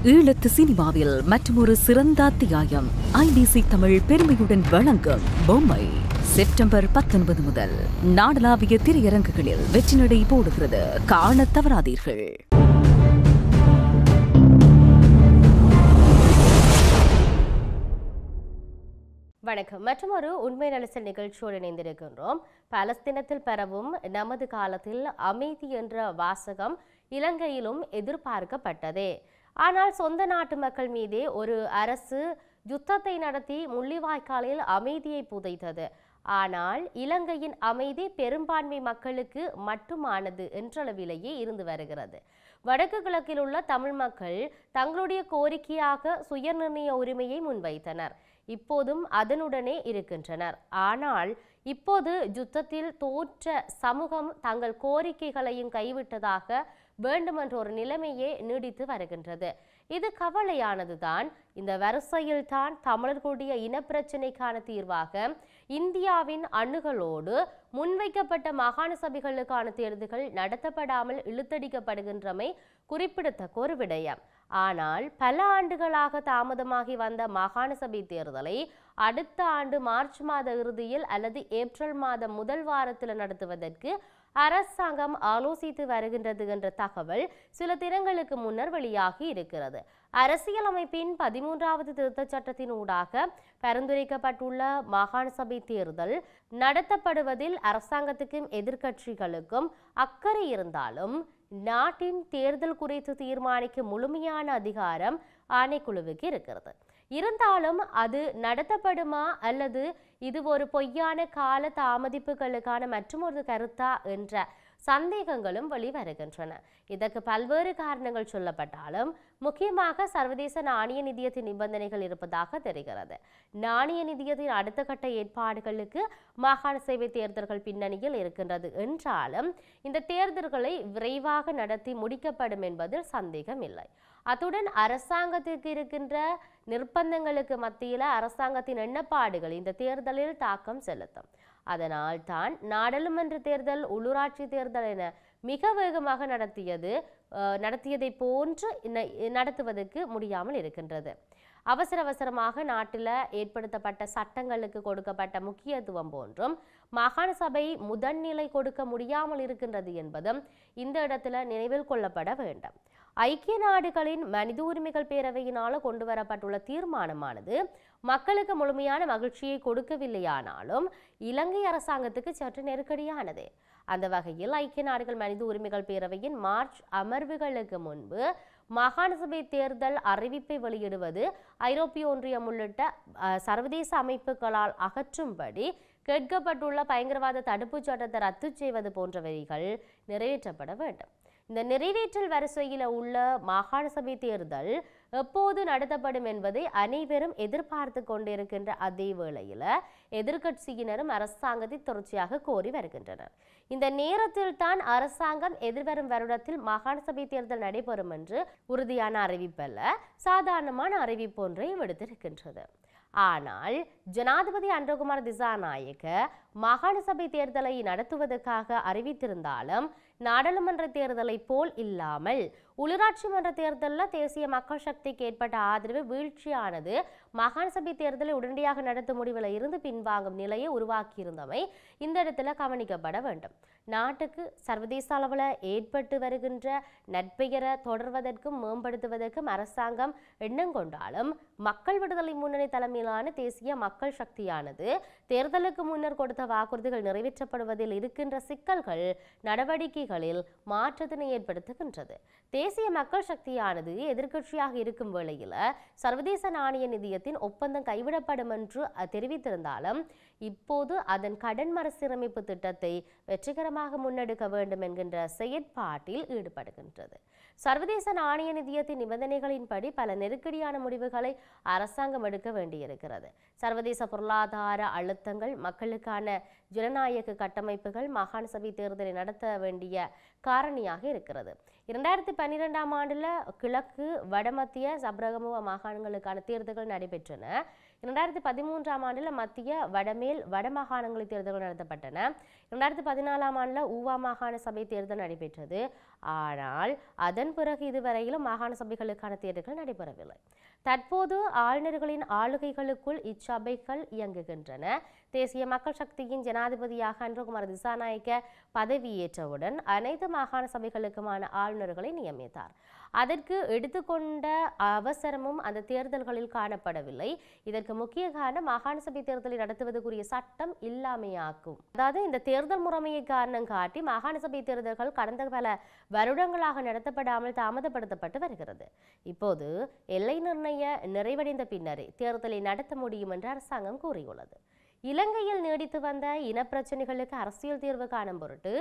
ஈழத்து சினிமாவில் மற்றொரு சிறந்த அத்தியாயம் ஐபிசி தமிழ் பெருமையுடன் வழங்கும் பொம்மை செப்டம்பர் 19 முதல் நாடளாவிய திரையரங்குகளில் வெற்றிநடை போடுகிறது. காணத் தவறாதீர்கள். வணக்கம். மற்றொரு உண்மை நலசல் நிகழ்ச்சியோடு இணைந்திருக்கின்றோம். பாலஸ்தீனத்தில் பரவும் நமது காலத்தில் அமைதி என்ற வாசகம் இலங்கையிலும் எதிர்பார்க்கப்பட்டதே. ஆனால் சொந்த நாட்டு மக்கள் மீதே ஒரு அரசு யுத்தத்தை நடத்தி முள்ளிவாய்க்காலில் அமைதியை புதைத்தது. ஆனால் இலங்கையின் அமைதி பெரும்பான்மை மக்களுக்கு மட்டுமானது என்றளவிலேயே இருந்து வருகிறது. வடக்கு கிழக்கில் உள்ள தமிழ் மக்கள் தங்களுடைய கோரிக்கையாக சுயநிர்ணய உரிமையை முன்வைத்தனர். இப்போதும் அதனுடனே இருக்கின்றனர். ஆனால் இப்போது யுத்தத்தில் தோற்ற சமூகம் தங்கள் கோரிக்கைகளையும் கைவிட்டதாக வேண்டுமென்ற ஒரு நிலைமையே நீடித்து வருகின்றது. இது கவலையானதுதான். இந்த வரிசையில் தான் தமிழர்களுடைய இனப்பிரச்சினைக்கான தீர்வாக இந்தியாவின் அணுகலோடு முன்வைக்கப்பட்ட மாகாண சபைகளுக்கான தேர்தல்கள் நடத்தப்படாமல் இழுத்தடிக்கப்படுகின்றமை குறிப்பிடத்தக்க ஒரு விடயம். ஆனால் பல ஆண்டுகளாக தாமதமாகி வந்த மாகாண சபை தேர்தலை அடுத்த ஆண்டு மார்ச் மாத இறுதியில் அல்லது ஏப்ரல் மாதம் முதல் வாரத்தில் நடத்துவதற்கு அரசாங்கம் ஆலோசித்து வருகின்றது என்ற தகவல் சில தினங்களுக்கு முன்னர் வெளியாகி இருக்கிறது. அரசியலமைப்பின் 13வது திருத்தச் சட்டத்தின் ஊடாக பரிந்துரைக்கப்பட்டுள்ள மாகாண சபை தேர்தல் நடத்தப்படுவதில் அரசாங்கத்துக்கும் எதிர்க்கட்சிகளுக்கும் அக்கறை இருந்தாலும் நாட்டின் தேர்தல் குறித்து தீர்மானிக்க முழுமையான அதிகாரம் ஆணைக்குழுவுக்கு இருக்கிறது. இருந்தாலும் அது நடத்தப்படுமா அல்லது இது ஒரு பொய்யான கால தாமதிப்புகளுக்கான மற்றொரு கருத்தா என்ற சந்தேகங்களும் வெளிவருகின்றன. இதற்கு பல்வேறு காரணங்கள் சொல்லப்பட்டாலும் முக்கியமாக சர்வதேச நாணய நிதியத்தின் நிபந்தனைகள் இருப்பதாக தெரிகிறது. நாணய நிதியத்தின் அடுத்த கட்ட ஏற்பாடுகளுக்கு மாகாண சபை தேர்தல்கள் பின்னணியில் இருக்கின்றது என்றாலும் இந்த தேர்தல்களை விரைவாக நடத்தி முடிக்கப்படும் என்பதில் சந்தேகம் இல்லை. அத்துடன் அரசாங்கத்திற்கு இருக்கின்ற நிர்பந்தங்களுக்கு மத்தியில் அரசாங்கத்தின் எண்ணப்பாடுகள் இந்த தேர்தலில் தாக்கம் செலுத்தும். அதனால் தான் நாடாளுமன்ற தேர்தல், உள்ளூராட்சி தேர்தல் என மிக வேகமாக நடத்தியதை போன்று நடத்துவதற்கு முடியாமல் இருக்கின்றது. அவசரமாக நாட்டில் ஏற்படுத்தப்பட்ட சட்டங்களுக்கு கொடுக்கப்பட்ட முக்கியத்துவம் போன்றும் மாகாண சபை முதன்நிலை கொடுக்க முடியாமல் இருக்கின்றது என்பதும் இந்த இடத்துல நினைவில் கொள்ளப்பட வேண்டும். ஐக்கிய நாடுகளின் மனித உரிமைகள் பேரவையினால் கொண்டு வரப்பட்டுள்ள தீர்மானமானது மக்களுக்கு முழுமையான மகிழ்ச்சியை கொடுக்கவில்லையானாலும் இலங்கை அரசாங்கத்துக்கு சற்று நெருக்கடியானது. அந்த வகையில் ஐக்கிய நாடுகள் மனித உரிமைகள் பேரவையின் மார்ச் அமர்வுகளுக்கு முன்பு மாகாண சபை தேர்தல் அறிவிப்பை வெளியிடுவது ஐரோப்பிய ஒன்றியம் உள்ளிட்ட சர்வதேச அமைப்புகளால் அகற்றும்படி கேட்கப்பட்டுள்ள பயங்கரவாத தடுப்பு சட்டத்தை ரத்து செய்வது போன்ற வரிகள் நிறைவேற்றப்பட வேண்டும். இந்த நிறைவேற்றல் வரிசையில் உள்ள மாகாண சபை தேர்தல் எப்போது நடத்தப்படும் என்பதை அனைவரும் எதிர்பார்த்து கொண்டிருக்கின்ற அதே வேளையில் எதிர்க்கட்சியினரும் அரசாங்கத்தை தொடர்ச்சியாக கோரி வருகின்றனர். இந்த நேரத்தில் தான் அரசாங்கம் எதிர்வரும் வருடத்தில் மாகாண சபை தேர்தல் நடைபெறும் என்று உறுதியான அறிவிப்பல்ல, சாதாரணமான அறிவிப்பு ஒன்றை விடுத்திருக்கின்றது. ஆனால் ஜனாதிபதி அன்றகுமார் திசாநாயக்க மாகாண சபை தேர்தலை நடத்துவதற்காக அறிவித்திருந்தாலும் நாடாளுமன்ற தேர்தலை போல் இல்லாமல் உள்ளூராட்சி மன்ற தேர்தலில் தேசிய மக்கள் சக்திக்கு ஏற்பட்ட ஆதரவு வீழ்ச்சியானது மாகாண சபை தேர்தலை உடனடியாக நடத்தும் முடிவில் இருந்து பின்வாங்கும் நிலையை உருவாக்கியிருந்தமை இந்த இடத்துல கவனிக்கப்பட வேண்டும். நாட்டுக்கு சர்வதேச அளவில் ஏற்பட்டு வருகின்ற நற்பெயரை தொடர்வதற்கும் மேம்படுத்துவதற்கும் அரசாங்கம் எண்ணம் கொண்டாலும் மக்கள் விடுதலை முன்னணி தலைமையிலான தேசிய மக்கள் சக்தியானது தேர்தலுக்கு முன்னர் கொடுத்த வாக்குறுதிகள் நிறைவேற்றப்படுவதில் இருக்கின்ற சிக்கல்கள் நடவடிக்கைகளில் மாற்றத்தினை ஏற்படுத்துகின்றது. தேசிய மக்கள் சக்தியானது எதிர்க்கட்சியாக இருக்கும் வேளையில் சர்வதேச நாணய நிதியத்தின் ஒப்பந்தம் கைவிடப்படும் என்று தெரிவித்திருந்தாலும் இப்போது அதன் கடன் மறுசீரமைப்பு திட்டத்தை வெற்றிகரமாக முன்னெடுக்க வேண்டும் என்கின்ற செயற்பாட்டில் ஈடுபடுகின்றது. சர்வதேச நாணய நிதியத்தின் நிபந்தனைகளின்படி பல நெருக்கடியான முடிவுகளை அரசாங்கம் எடுக்க வேண்டியிருக்கிறது. சர்வதேச பொருளாதார அழுத்தங்கள், மக்களுக்கான ஜனநாயக கட்டமைப்புகள் மாகாண சபை தேர்தலை நடத்த வேண்டிய காரணியாக இருக்கிறது. 2012ஆம் ஆண்டில் கிழக்கு வடமத்திய சப்ரகமுவ மாகாணங்களுக்கான தேர்தல்கள் நடைபெற்றன. 2013ஆம் ஆண்டில் மத்திய வடமேல் வடமாகாணங்களை தேர்தல்கள் நடத்தப்பட்டன. 2014ஆம் ஆண்டில் ஊவா மாகாண சபை தேர்தல் நடைபெற்றது. ஆனால் அதன் பிறகு இதுவரையிலும் மாகாண சபைகளுக்கான தேர்தல்கள் நடைபெறவில்லை. தற்போது ஆளுநர்களின் ஆளுகைகளுக்குள் இச்சபைகள் இயங்குகின்றன. தேசிய மக்கள் சக்தியின் ஜனாதிபதியாக அன்றகுமார் திசாநாயக்க பதவியேற்றவுடன் அனைத்து மாகாண சபைகளுக்குமான ஆளுநர்களை நியமித்தார். அதற்கு எடுத்துக்கொண்ட அவசரமும் அந்த தேர்தல்களில் காணப்படவில்லை. இதற்கு முக்கிய காரணம் மாகாண சபை தேர்தலை நடத்துவதற்குரிய சட்டம் இல்லாமையாகும். அதாவது இந்த தேர்தல் முறைமையை காரணம் காட்டி மாகாண சபை தேர்தல்கள் கடந்த பல வருடங்களாக நடத்தப்படாமல் தாமதப்படுத்தப்பட்டு வருகிறது. இப்போது எல்லை நிர்ணய நிறைவடைந்த பின்னரே தேர்தலை நடத்த முடியும் என்று அரசாங்கம் கூறியுள்ளது. இலங்கையில் நீடித்து வந்த இனப்பிரச்சனைகளுக்கு அரசியல் தீர்வு காணும் பொருட்டு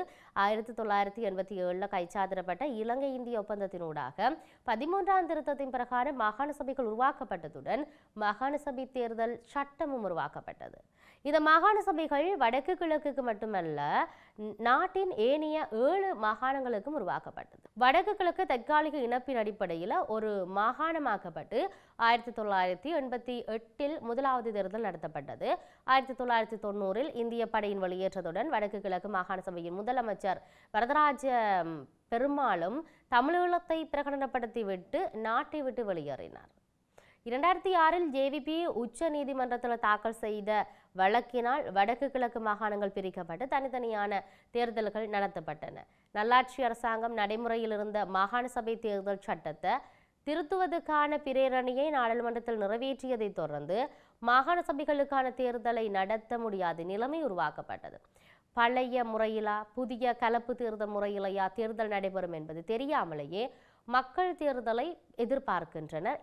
1987 கைச்சாத்திடப்பட்ட இலங்கை இந்திய ஒப்பந்தத்தினூடாக 13ஆம் திருத்தத்தின் பிரகாரம் மாகாண சபைகள் உருவாக்கப்பட்டதுடன் மாகாண சபை தேர்தல் சட்டமும் உருவாக்கப்பட்டது. இந்த மாகாண சபைகள் வடக்கு கிழக்குக்கு மட்டுமல்ல, நாட்டின் ஏனைய 7 மாகாணங்களுக்கும் உருவாக்கப்பட்டது. வடக்கு கிழக்கு தற்காலிக இனப்பின் அடிப்படையில் ஒரு மாகாணமாக்கப்பட்டு 1988 முதலாவது தேர்தல் நடத்தப்பட்டது. 1990 இந்திய படையின் வெளியேற்றத்துடன் வடக்கு கிழக்கு மாகாண சபையின் முதலமைச்சர் வரதராஜ பெருமாளும் தமிழீழத்தை பிரகடனப்படுத்திவிட்டு நாட்டை விட்டு வெளியேறினார். 2006 ஜேவிபி உச்ச நீதிமன்றத்தில் தாக்கல் செய்த வழக்கினால் வடக்கு கிழக்கு மாகாணங்கள் பிரிக்கப்பட்டு தனித்தனியான தேர்தல்கள் நடத்தப்பட்டன. நல்லாட்சி அரசாங்கம் நடைமுறையில் இருந்த மாகாண சபை தேர்தல் சட்டத்தை திருத்துவதற்கான பிரேரணையை நாடாளுமன்றத்தில் நிறைவேற்றியதை தொடர்ந்து மாகாண சபைகளுக்கான தேர்தலை நடத்த முடியாத நிலைமை உருவாக்கப்பட்டது. பழைய முறையிலா புதிய கலப்பு தேர்தல் முறையிலையா தேர்தல் நடைபெறும் என்பது தெரியாமலேயே மக்கள் தேர்தலை எதிர்பார்க்கின்றனர்.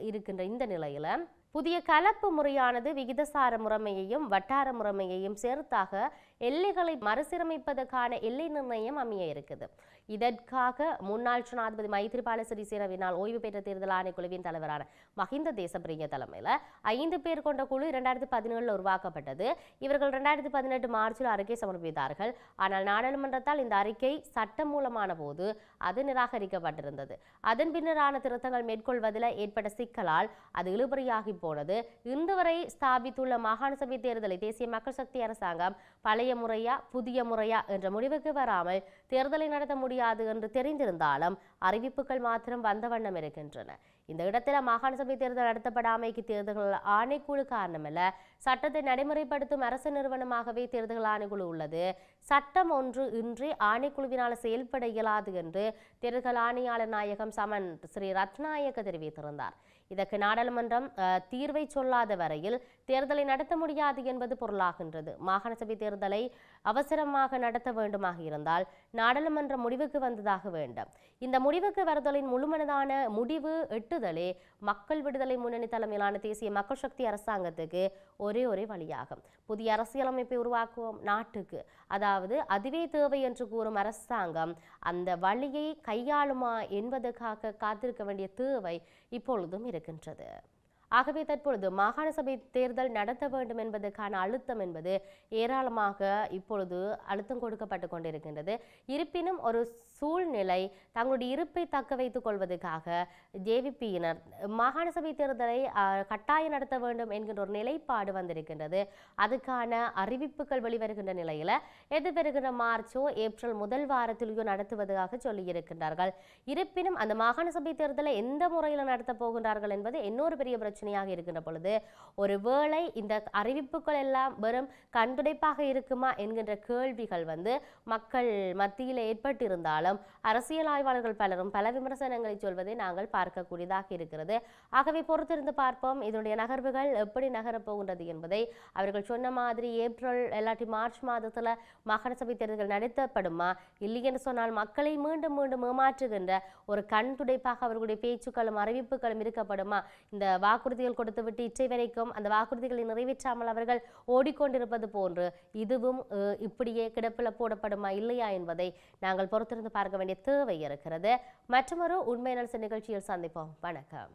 இருக்கின்ற இந்த நிலையில புதிய கலப்பு முறையானது விகிதசார முறைமையையும் வட்டார முறைமையையும் சேர்த்தாக எல்லைகளை மறுசீரமைப்பதற்கான எல்லை நிர்ணயம் அமைய இருக்குது. இதற்காக முன்னாள் ஜனாதிபதி மைத்ரிபால சிறிசேனவினால் ஓய்வு பெற்ற தேர்தல் ஆணைக்குழுவின் தலைவரான மஹிந்த தேசப்பிரிய தலைமையில் 5 பேர் கொண்ட குழு 2017 உருவாக்கப்பட்டது. இவர்கள் 2018 மார்ச்சில் அறிக்கை சமர்ப்பித்தார்கள். ஆனால் நாடாளுமன்றத்தால் இந்த அறிக்கை சட்டம் மூலமான போது அது நிராகரிக்கப்பட்டிருந்தது. அதன் பின்னரான திருத்தங்கள் மேற்கொள்வதில் ஏற்பட்ட சிக்கலால் அது இழுபறியாகி போனது. இன்று வரை ஸ்தாபித்துள்ள மாகாண சபை தேர்தலை தேசிய மக்கள் சக்தி அரசாங்கம் பழைய முறையா புதிய முறையா என்ற முடிவுக்கு வராமல் தேர்தலை நடத்த முடியாது என்று தெரிந்திருந்தாலும் அறிவிப்புகள் மாத்திரம் வந்த வண்ணம் இருக்கின்றன. இந்த இடத்தில் மாகாண சபை தேர்தல் நடத்தப்படாமைக்கு தேர்தல் ஆணைக்குழு காரணமல்ல, சட்டத்தை நடைமுறைப்படுத்தும் அரசு நிறுவனமாகவே தேர்தல் ஆணைக்குழு உள்ளது. சட்டம் ஒன்று இன்றி ஆணைக்குழுவினால் செயல்பட இயலாது என்று தேர்தல் ஆணையாளர் நாயகம் சமன் ஸ்ரீ ரத்நாயக்க தெரிவித்திருந்தார். இதற்கு நாடாளுமன்றம் தீர்வை சொல்லாத வரையில் தேர்தலை நடத்த முடியாது என்பது பொருளாகின்றது. மாகாண சபை தேர்தலை அவசரமாக நடத்த வேண்டுமாக இருந்தால் நாடாளுமன்ற முடிவுக்கு வந்ததாக வேண்டும். இந்த முடிவுக்கு வருதலின் முழுமனதான முடிவு எட்டுதலே மக்கள் விடுதலை முன்னணி தலைமையிலான தேசிய மக்கள் சக்தி அரசாங்கத்துக்கு ஒரே வழியாகும். புதிய அரசியலமைப்பை உருவாக்குவோம் நாட்டுக்கு, அதாவது அதுவே தேவை என்று கூறும் அரசாங்கம் அந்த வழியை கையாளுமா என்பதற்காக காத்திருக்க வேண்டிய தேவை இப்பொழுதும் இருக்கின்றது. ஆகவே தற்பொழுது மாகாண சபை தேர்தல் நடத்த வேண்டும் என்பதற்கான அழுத்தம் என்பது ஏராளமாக இப்பொழுது அழுத்தம் கொடுக்கப்பட்டு கொண்டிருக்கின்றது. இருப்பினும் ஒரு சூழ்நிலை தங்களுடைய இருப்பை தக்க வைத்துக் கொள்வதற்காக ஜேவிபியினர் மாகாண சபை தேர்தலை கட்டாயம் நடத்த வேண்டும் என்கின்ற ஒரு நிலைப்பாடு வந்திருக்கின்றது. அதுக்கான அறிவிப்புகள் வெளிவருகின்ற நிலையில் எதிர்வருகின்ற மார்ச்சோ ஏப்ரல் முதல் வாரத்திலேயோ நடத்துவதாக சொல்லியிருக்கின்றார்கள். இருப்பினும் அந்த மாகாண சபை தேர்தலை எந்த முறையில் நடத்தப் போகின்றார்கள் என்பது இன்னொரு பெரிய பிரச்சனையாக இருக்கின்ற பொழுது ஒருவேளை இந்த அறிவிப்புகள் எல்லாம் வெறும் கண்துடைப்பாக இருக்குமா என்கின்ற கேள்விகள் மக்கள் மத்தியில் ஏற்பட்டிருந்தாலும் அரசியல் ஆய்வாளர்கள் பலரும் பல விமர்சனங்களை சொல்வதை நாங்கள் பார்க்கக்கூடியதாக இருக்கிறது. ஆகவே பொறுத்திருந்து பார்ப்போம் இதனுடைய நகர்வுகள் எப்படி நகரப் போகின்றது என்பதை. அவர்கள் சொன்ன மாதிரி ஏப்ரல் இல்லாட்டி மார்ச் மாதத்தில் மாகாண சபை தேர்தல்கள் நடத்தப்படுமா, இல்லை என்று சொன்னால் மக்களை மீண்டும் மீண்டும் ஏமாற்றுகின்ற ஒரு கண்துடைப்பாக அவர்களுடைய பேச்சுக்களும் அறிவிப்புகளும் இருக்கப்படுமா, இந்த வாக்குறுதிகள் கொடுத்துவிட்டு இற்றை வரைக்கும் அந்த வாக்குறுதிகளை நிறைவேற்றாமல் அவர்கள் ஓடிக்கொண்டிருப்பது போன்று இதுவும் இப்படியே கிடப்பில் போடப்படுமா இல்லையா என்பதை நாங்கள் பொறுத்திருந்து பார்க்க வேண்டிய தேவை இருக்கிறது. மற்றொரு உண்மை நிகழ்ச்சியில் சந்திப்போம். வணக்கம்.